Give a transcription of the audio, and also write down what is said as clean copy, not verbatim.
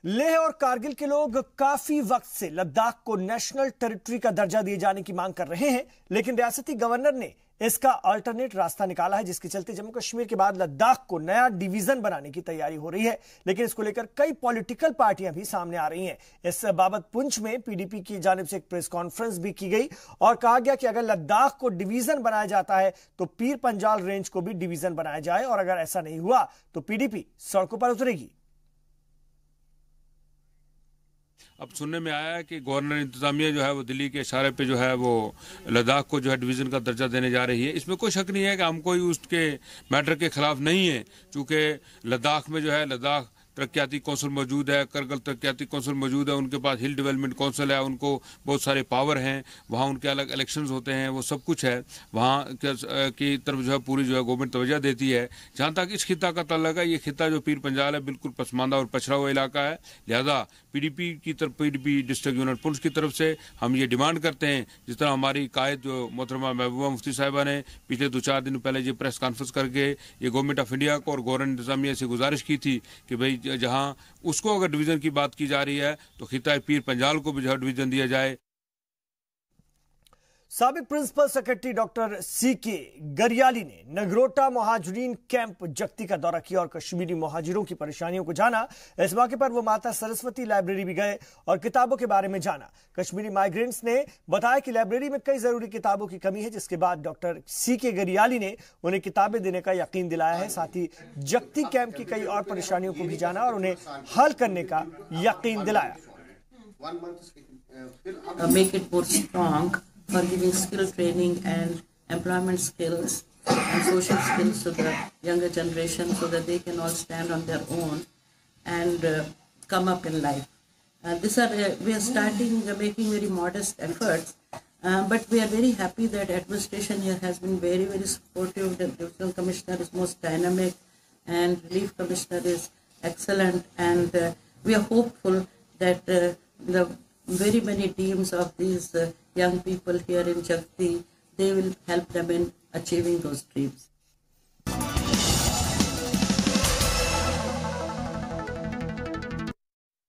लेह और कारगिल के लोग काफी वक्त से लद्दाख को नेशनल टेरिटरी का दर्जा दिए जाने की मांग कर रहे हैं, लेकिन रियासती गवर्नर ने इसका अल्टरनेट रास्ता निकाला है, जिसके चलते जम्मू कश्मीर के बाद लद्दाख को नया डिवीजन बनाने की तैयारी हो रही है। लेकिन इसको लेकर कई पॉलिटिकल पार्टियां भी सामने आ रही हैं। इस बाबत पुंछ में पीडीपी की जानिब से एक प्रेस कॉन्फ्रेंस भी की गई और कहा गया कि अगर लद्दाख को डिवीजन बनाया जाता है तो पीर पंजाल रेंज को भी डिवीजन बनाया जाए, और अगर ऐसा नहीं हुआ तो पीडीपी सड़कों पर उतरेगी। अब सुनने में आया है कि गवर्नर इंतजामिया जो है वो दिल्ली के इशारे पे जो है वो लद्दाख को जो है डिवीज़न का दर्जा देने जा रही है। इसमें कोई शक नहीं है कि हम कोई उसके मैटर के खिलाफ नहीं है, चूँकि लद्दाख में जो है लद्दाख तरक्याती कौंसिल मौजूद है, करगिल तरक्याती कौंसिल मौजूद है, उनके पास हिल डेवलपमेंट कौंसिल है, उनको बहुत सारे पावर हैं, वहाँ उनके अलग इलेक्शंस होते हैं, वो सब कुछ है। वहाँ की तरफ जो है पूरी जो है गवर्नमेंट तवज्जो देती है। जहाँ तक इस खिता का ताल्लुक है, ये खिता जो पीर पंजाल है बिल्कुल पसमानदा और पछड़ा हुआ इलाका है। लिहाजा पीडीपी की तरफ, पीडीपी डिस्ट्रिक्ट यूनिट पुंछ की तरफ से हम ये डिमांड करते हैं, जिस तरह हमारी कायद जो मोहतरमा महबूबा मुफ्ती साहिबा ने पिछले 2-4 दिन पहले ये प्रेस कॉन्फ्रेंस करके ये गवर्नमेंट ऑफ इंडिया को और गवर्नर इंतजामिया से गुजारिश की थी कि भाई जहां उसको अगर डिवीजन की बात की जा रही है तो खिता पीर पंजाल को भी जो डिवीजन दिया जाए। साबिक principal secretary doctor C K Gariyali ने नगरोटा मुहाजिरीन कैंप जगती का दौरा किया और कश्मीरी मुहाजिरों की परेशानियों को जाना। इस मौके पर वो माता सरस्वती लाइब्रेरी भी गए और किताबों के बारे में जाना। कश्मीरी माइग्रेंट्स ने बताया कि लाइब्रेरी में कई जरूरी किताबों की कमी है, जिसके बाद डॉक्टर सीके गरियाली ने उन्हें किताबें देने का यकीन दिलाया है। साथ ही जगती कैंप की कई और परेशानियों को भी जाना और उन्हें हल करने का यकीन दिलाया। For giving skill training and employment skills and social skills to the younger generation so that they can all stand on their own and come up in life. We are starting making very modest efforts, but we are very happy that administration here has been very, very supportive. The Divisional Commissioner is most dynamic and Relief Commissioner is excellent, and we are hopeful that the very many teams of these young people here in Jagti, they will help them in achieving those dreams.